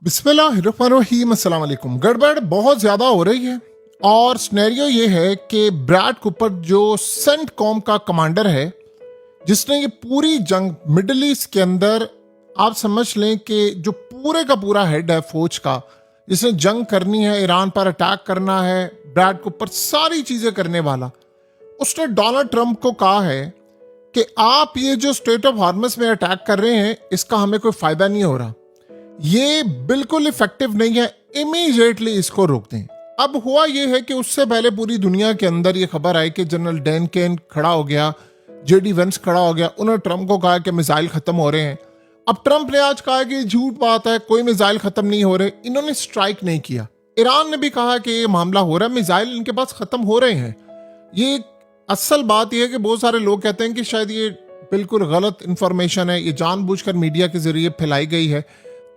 बिस्मिल्लाहिर्रहमानिर्रहीम, अस्सलाम वालेकुम। गड़बड़ बहुत ज़्यादा हो रही है और स्नेरियो ये है कि ब्रैड कूपर जो सेंटकॉम का कमांडर है, जिसने ये पूरी जंग मिडल ईस्ट के अंदर, आप समझ लें कि जो पूरे का पूरा हेड है फौज का, जिसने जंग करनी है, ईरान पर अटैक करना है, ब्रैड कूपर सारी चीज़ें करने वाला, उसने डोनाल्ड ट्रंप को कहा है कि आप ये जो स्ट्रेट ऑफ हार्मस में अटैक कर रहे हैं, इसका हमें कोई फ़ायदा नहीं हो रहा, ये बिल्कुल इफेक्टिव नहीं है, इमीडिएटली इसको रोक दें। अब हुआ ये है कि उससे पहले पूरी दुनिया के अंदर ये खबर आई कि जनरल डैन केन खड़ा हो गया, जेडी वेंस खड़ा हो गया, उन्होंने ट्रंप को कहा कि मिसाइल खत्म हो रहे हैं। अब ट्रंप ने आज कहा कि झूठ बात है, कोई मिसाइल खत्म नहीं हो रहे, इन्होंने स्ट्राइक नहीं किया। ईरान ने भी कहा कि ये मामला हो रहा है, मिसाइल इनके पास खत्म हो रहे हैं। ये असल बात यह है कि बहुत सारे लोग कहते हैं कि शायद ये बिल्कुल गलत इंफॉर्मेशन है, ये जानबूझकर मीडिया के जरिए फैलाई गई है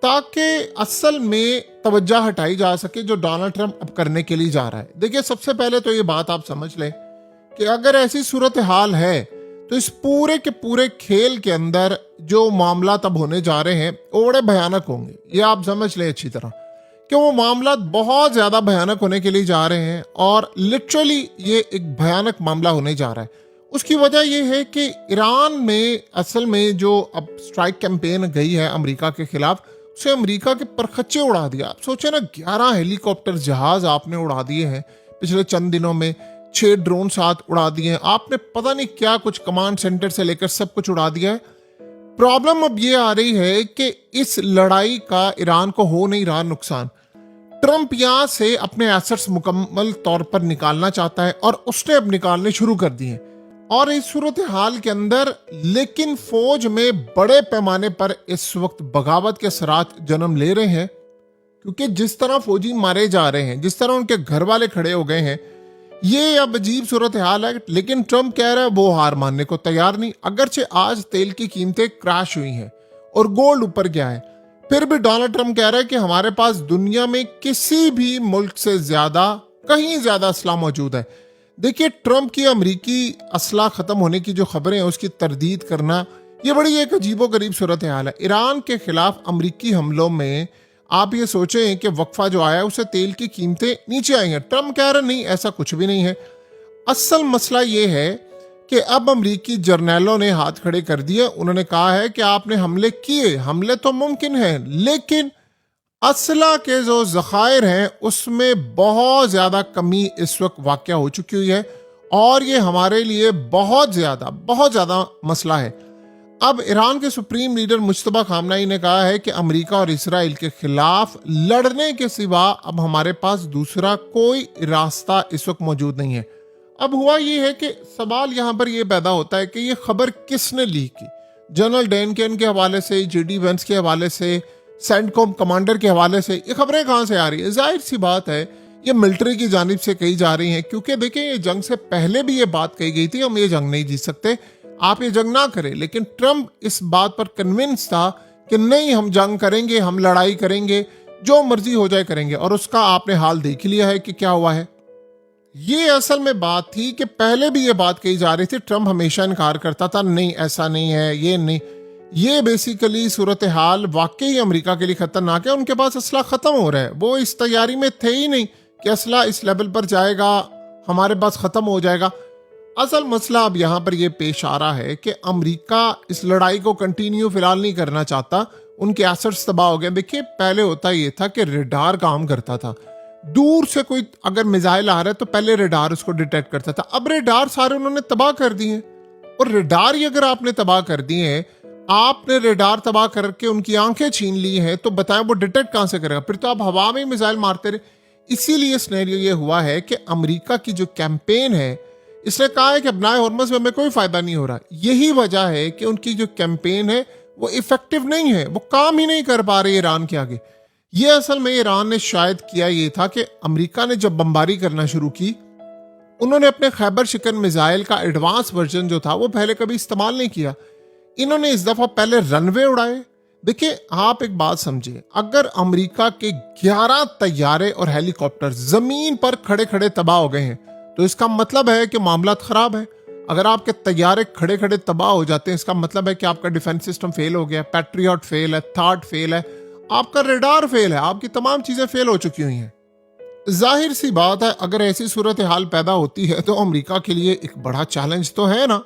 ताकि असल में तवज्जो हटाई जा सके जो डोनाल्ड ट्रंप अब करने के लिए जा रहा है। देखिए, सबसे पहले तो ये बात आप समझ लें कि अगर ऐसी सूरत हाल है तो इस पूरे के पूरे खेल के अंदर जो मामला तब होने जा रहे हैं वो बड़े भयानक होंगे। ये आप समझ लें अच्छी तरह कि वो मामला बहुत ज़्यादा भयानक होने के लिए जा रहे हैं और लिटरली ये एक भयानक मामला होने जा रहा है। उसकी वजह यह है कि ईरान में असल में जो अब स्ट्राइक कैंपेन गई है अमेरिका के खिलाफ, उसे अमेरिका के परखच्चे उड़ा दिया। आप सोचे ना, 11 हेलीकॉप्टर जहाज आपने उड़ा दिए हैं पिछले चंद दिनों में, 6 ड्रोन साथ उड़ा दिए हैं आपने, पता नहीं क्या कुछ कमांड सेंटर से लेकर सब कुछ उड़ा दिया है। प्रॉब्लम अब ये आ रही है कि इस लड़ाई का ईरान को हो नहीं रहा नुकसान। ट्रंप यहां से अपने एसेट्स मुकम्मल तौर पर निकालना चाहता है और उसने अब निकालने शुरू कर दिए। और इस सूरत हाल के अंदर लेकिन फौज में बड़े पैमाने पर इस वक्त बगावत के असरात जन्म ले रहे हैं, क्योंकि जिस तरह फौजी मारे जा रहे हैं, जिस तरह उनके घर वाले खड़े हो गए हैं, ये अब अजीब सूरत हाल है। लेकिन ट्रंप कह रहा है वो हार मानने को तैयार नहीं। अगरचे आज तेल की कीमतें क्रैश हुई हैं और गोल्ड ऊपर गया है, फिर भी डोनाल्ड ट्रंप कह रहा है कि हमारे पास दुनिया में किसी भी मुल्क से ज्यादा, कहीं ज्यादा असला मौजूद है। देखिए, ट्रंप की अमरीकी असला खत्म होने की जो खबरें हैं उसकी तरदीद करना, ये बड़ी एक अजीबोगरीब सूरत हाल है। ईरान के खिलाफ अमरीकी हमलों में आप ये सोचें कि वक्फा जो आया उससे तेल की कीमतें नीचे आई हैं। ट्रंप कह रहे नहीं, ऐसा कुछ भी नहीं है। असल मसला ये है कि अब अमरीकी जर्नैलों ने हाथ खड़े कर दिए। उन्होंने कहा है कि आपने हमले किए, हमले तो मुमकिन है, लेकिन असला के जो ज़खायर हैं उसमें बहुत ज़्यादा कमी इस वक्त वाक़या हो चुकी हुई है और ये हमारे लिए बहुत ज़्यादा मसला है। अब ईरान के सुप्रीम लीडर मुश्तबा खामनाई ने कहा है कि अमेरिका और इसराइल के खिलाफ लड़ने के सिवा अब हमारे पास दूसरा कोई रास्ता इस वक्त मौजूद नहीं है। अब हुआ ये है कि सवाल यहाँ पर यह पैदा होता है कि ये खबर किसने लीक की? जनरल डैन केन के हवाले से, जेडी वेंस के हवाले से, सेंटकॉम कमांडर के हवाले से, ये खबरें कहाँ से आ रही है? जाहिर सी बात है ये मिलिट्री की जानिब से कही जा रही हैं, क्योंकि देखिए ये जंग से पहले भी ये बात कही गई थी, हम ये जंग नहीं जीत सकते, आप ये जंग ना करें। लेकिन ट्रंप इस बात पर कन्विंस था कि नहीं, हम जंग करेंगे, हम लड़ाई करेंगे, जो मर्जी हो जाए करेंगे, और उसका आपने हाल देख लिया है कि क्या हुआ है। ये असल में बात थी कि पहले भी ये बात कही जा रही थी, ट्रंप हमेशा इनकार करता था, नहीं ऐसा नहीं है, ये नहीं। ये बेसिकली सूरत हाल वाकई अमेरिका के लिए खतरनाक है। उनके पास असला खत्म हो रहा है, वो इस तैयारी में थे ही नहीं कि असला इस लेवल पर जाएगा, हमारे पास खत्म हो जाएगा। असल मसला अब यहाँ पर यह पेश आ रहा है कि अमेरिका इस लड़ाई को कंटिन्यू फिलहाल नहीं करना चाहता, उनके एसेट्स तबाह हो गए। देखिए, पहले होता ये था कि रेडार काम करता था, दूर से कोई अगर मिसाइल आ रहा है तो पहले रेडार उसको डिटेक्ट करता था। अब रेडार सारे उन्होंने तबाह कर दिए, और रेडार ही अगर आपने तबाह कर दिए हैं, आपने रेडार तबाह करके उनकी आंखें छीन ली हैं, तो बताएं वो डिटेक्ट कहां से करेगा? फिर तो आप हवा में मिसाइल मारते रहे। इसीलिए सिनेरियो ये हुआ है कि अमेरिका की जो कैंपेन है, इसने कहा है कि अब नाए हॉर्मज़ में हमें कोई फायदा नहीं हो रहा। यही वजह है कि उनकी जो कैंपेन है वो इफेक्टिव नहीं है, वो काम ही नहीं कर पा रही ईरान के आगे। ये असल में ईरान ने शायद किया ये था कि अमेरिका ने जब बमबारी करना शुरू की, उन्होंने अपने खैबर शिकन मिसाइल का एडवांस वर्जन जो था वो पहले कभी इस्तेमाल नहीं किया। इन्होंने इस दफा पहले रनवे उड़ाए। देखिए, आप एक बात समझिए, अगर अमेरिका के 11 तैयारे और हेलीकॉप्टर जमीन पर खड़े खड़े तबाह हो गए हैं तो इसका मतलब है कि मामला खराब है। अगर आपके तैयारे खड़े खड़े तबाह हो जाते हैं, इसका मतलब है कि आपका डिफेंस सिस्टम फेल हो गया, पैट्रियट फेल है, थार्ड फेल है, आपका रेडार फेल है, आपकी तमाम चीजें फेल हो चुकी हुई हैं। जाहिर सी बात है, अगर ऐसी सूरत हाल पैदा होती है तो अमेरिका के लिए एक बड़ा चैलेंज तो है ना।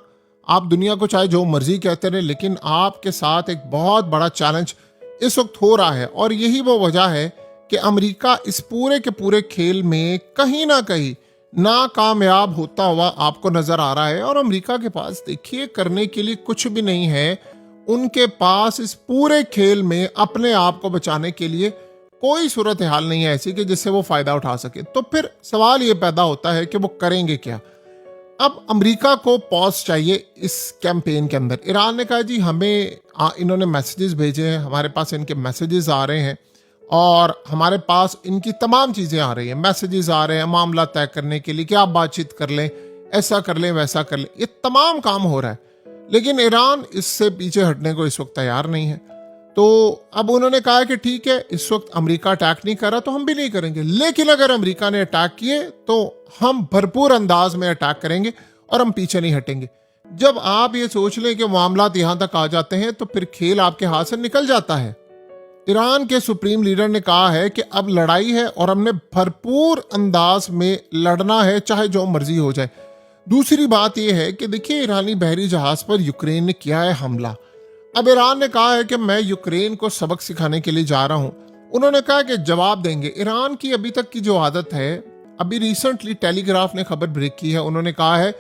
आप दुनिया को चाहे जो मर्जी कहते रहे, लेकिन आपके साथ एक बहुत बड़ा चैलेंज इस वक्त हो रहा है। और यही वो वजह है कि अमेरिका इस पूरे के पूरे खेल में कहीं ना कहीं नाकामयाब होता हुआ आपको नजर आ रहा है। और अमेरिका के पास देखिए करने के लिए कुछ भी नहीं है। उनके पास इस पूरे खेल में अपने आप को बचाने के लिए कोई सूरत हाल नहीं है ऐसी कि जिससे वो फायदा उठा सके। तो फिर सवाल ये पैदा होता है कि वो करेंगे क्या। अब अमेरिका को पॉज चाहिए इस कैंपेन के अंदर। ईरान ने कहा जी हमें इन्होंने मैसेजेस भेजे हैं, हमारे पास इनके मैसेजेस आ रहे हैं और हमारे पास इनकी तमाम चीज़ें आ रही हैं, मैसेजेस आ रहे हैं मामला तय करने के लिए कि आप बातचीत कर लें, ऐसा कर लें, वैसा कर लें, ये तमाम काम हो रहा है। लेकिन ईरान इससे पीछे हटने को इस वक्त तैयार नहीं है। तो अब उन्होंने कहा कि ठीक है, इस वक्त अमेरिका अटैक नहीं कर रहा तो हम भी नहीं करेंगे, लेकिन अगर अमेरिका ने अटैक किए तो हम भरपूर अंदाज में अटैक करेंगे और हम पीछे नहीं हटेंगे। जब आप ये सोच लें कि मामला यहां तक आ जाते हैं तो फिर खेल आपके हाथ से निकल जाता है। ईरान के सुप्रीम लीडर ने कहा है कि अब लड़ाई है और हमने भरपूर अंदाज में लड़ना है, चाहे जो मर्जी हो जाए। दूसरी बात यह है कि देखिए ईरानी बहरी जहाज पर यूक्रेन ने किया है हमला। अब ईरान ने कहा है कि मैं यूक्रेन को सबक सिखाने के लिए जा रहा हूं। उन्होंने कहा कि जवाब देंगे। ईरान की अभी तक की जो आदत है, अभी रिसेंटली टेलीग्राफ ने खबर ब्रेक की है, उन्होंने कहा है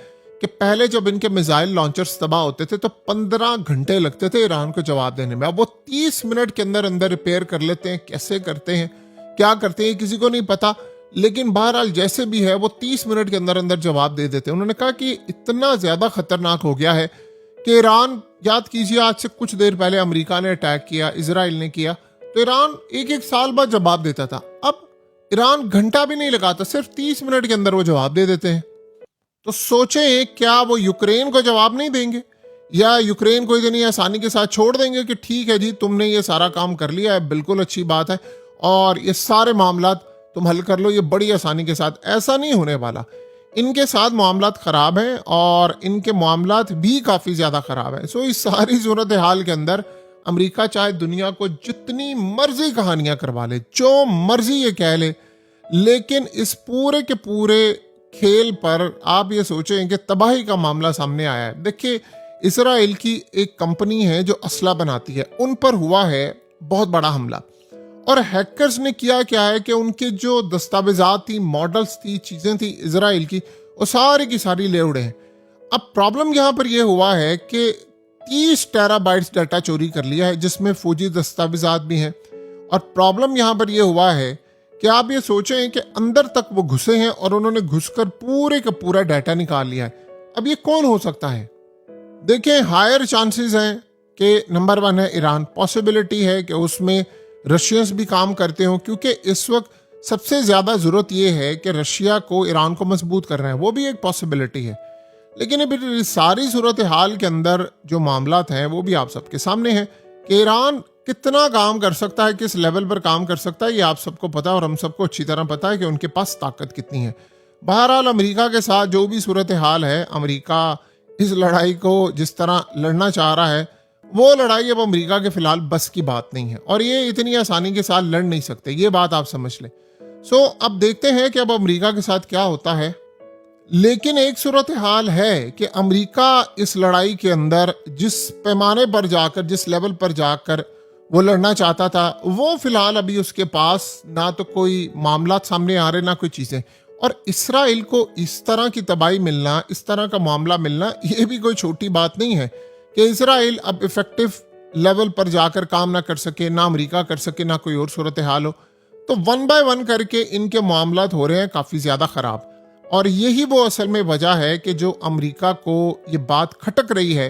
कि पहले जब इनके मिसाइल लॉन्चर्स तबाह होते थे तो 15 घंटे लगते थे ईरान को जवाब देने में। अब वो 30 मिनट के अंदर अंदर रिपेयर कर लेते हैं। कैसे करते हैं, क्या करते हैं, किसी को नहीं पता, लेकिन बहरहाल जैसे भी है वो 30 मिनट के अंदर अंदर जवाब दे देते हैं। उन्होंने कहा कि इतना ज्यादा खतरनाक हो गया है कि ईरान, याद कीजिए आज से कुछ देर पहले अमेरिका ने अटैक किया, इजराइल ने किया, तो ईरान एक एक साल बाद जवाब देता था। अब ईरान घंटा भी नहीं लगाता, सिर्फ 30 मिनट के अंदर वो जवाब दे देते हैं। तो सोचें क्या वो यूक्रेन को जवाब नहीं देंगे या यूक्रेन को इतनी आसानी के साथ छोड़ देंगे कि ठीक है जी तुमने ये सारा काम कर लिया है, बिल्कुल अच्छी बात है और ये सारे मामला तुम हल कर लो ये बड़ी आसानी के साथ। ऐसा नहीं होने वाला। इनके साथ मामलात खराब हैं और इनके मामलात भी काफ़ी ज़्यादा खराब हैं। सो इस सारी सूरत हाल के अंदर अमेरिका चाहे दुनिया को जितनी मर्जी कहानियां करवा ले, जो मर्जी ये कह ले, लेकिन इस पूरे के पूरे खेल पर आप ये सोचें कि तबाही का मामला सामने आया है। देखिए इसराइल की एक कंपनी है जो असला बनाती है, उन पर हुआ है बहुत बड़ा हमला और हैकर्स ने किया क्या है कि उनके जो दस्तावेजात थी, मॉडल्स थी, चीज़ें थी इसराइल की, वो सारी की सारी ले उड़े हैं। अब प्रॉब्लम यहाँ पर यह हुआ है कि 30 टेराबाइट्स डाटा चोरी कर लिया है जिसमें फौजी दस्तावेजात भी हैं। और प्रॉब्लम यहाँ पर यह हुआ है कि आप ये सोचें कि अंदर तक वो घुसे हैं और उन्होंने घुसकर पूरे का पूरा डाटा निकाल लिया है। अब ये कौन हो सकता है? देखें हायर चांसेस हैं कि नंबर 1 है ईरान, पॉसिबिलिटी है कि उसमें रशियंस भी काम करते हों, क्योंकि इस वक्त सबसे ज़्यादा ज़रूरत यह है कि रशिया को ईरान को मजबूत करना है, वो भी एक पॉसिबिलिटी है। लेकिन अभी सारी सूरत हाल के अंदर जो मामलात हैं वो भी आप सबके सामने हैं कि ईरान कितना काम कर सकता है, किस लेवल पर काम कर सकता है, ये आप सबको पता है और हम सबको अच्छी तरह पता है कि उनके पास ताकत कितनी है। बहरहाल अमेरिका के साथ जो भी सूरत हाल है, अमेरिका इस लड़ाई को जिस तरह लड़ना चाह रहा है, वो लड़ाई अब अमेरिका के फिलहाल बस की बात नहीं है और ये इतनी आसानी के साथ लड़ नहीं सकते, ये बात आप समझ लें। सो अब देखते हैं कि अब अमेरिका के साथ क्या होता है। लेकिन एक सूरत हाल है कि अमेरिका इस लड़ाई के अंदर जिस पैमाने पर जाकर, जिस लेवल पर जाकर वो लड़ना चाहता था, वो फिलहाल अभी उसके पास ना तो कोई मामला सामने आ रहे, ना कोई चीज़ें। और इसराइल को इस तरह की तबाही मिलना, इस तरह का मामला मिलना, ये भी कोई छोटी बात नहीं है कि इसराइल अब इफेक्टिव लेवल पर जाकर काम ना कर सके, ना अमेरिका कर सके, ना कोई और सूरत हाल हो। तो 1 बाय 1 करके इनके मामलात हो रहे हैं काफ़ी ज़्यादा ख़राब। और यही वो असल में वजह है कि जो अमेरिका को ये बात खटक रही है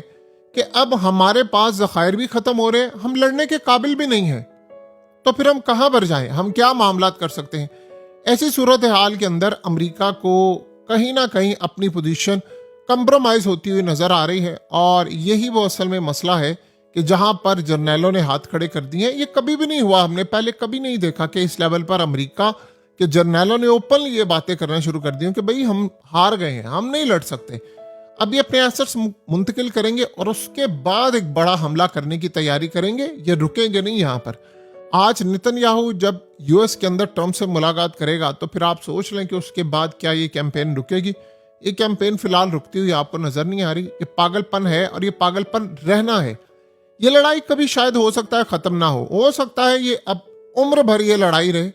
कि अब हमारे पास ज़खायर भी ख़त्म हो रहे हैं, हम लड़ने के काबिल भी नहीं हैं, तो फिर हम कहाँ पर जाएं, हम क्या मामलात कर सकते हैं। ऐसी सूरत हाल के अंदर अमेरिका को कहीं ना कहीं अपनी पोजीशन कंप्रोमाइज़ होती हुई नज़र आ रही है। और यही वो असल में मसला है कि जहाँ पर जर्नैलों ने हाथ खड़े कर दिए हैं। ये कभी भी नहीं हुआ, हमने पहले कभी नहीं देखा कि इस लेवल पर अमेरिका के जर्नैलों ने ओपनली ये बातें करना शुरू कर दी कि भाई हम हार गए हैं, हम नहीं लड़ सकते, अब ये अपने एसेट्स मुंतकिल करेंगे और उसके बाद एक बड़ा हमला करने की तैयारी करेंगे, ये रुकेंगे नहीं यहाँ पर। आज नेतन्याहू जब यूएस के अंदर ट्रंप से मुलाकात करेगा तो फिर आप सोच लें कि उसके बाद क्या ये कैंपेन रुकेगी। ये कैंपेन फिलहाल रुकती हुई आपको नजर नहीं आ रही। ये पागलपन है और ये पागलपन रहना है। ये लड़ाई कभी शायद हो सकता है खत्म ना हो सकता है ये अब उम्र भर ये लड़ाई रहे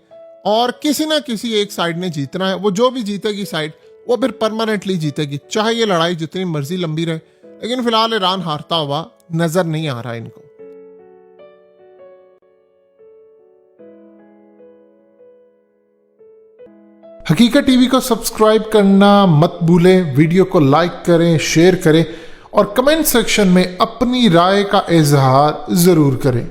और किसी ना किसी एक साइड ने जीतना है। वो जो भी जीतेगी साइड वो फिर परमानेंटली जीतेगी, चाहे ये लड़ाई जितनी मर्जी लंबी रहे। लेकिन फिलहाल ईरान हारता हुआ नजर नहीं आ रहा इनको। हकीकत टीवी को सब्सक्राइब करना मत भूलें, वीडियो को लाइक करें, शेयर करें और कमेंट सेक्शन में अपनी राय का इजहार जरूर करें।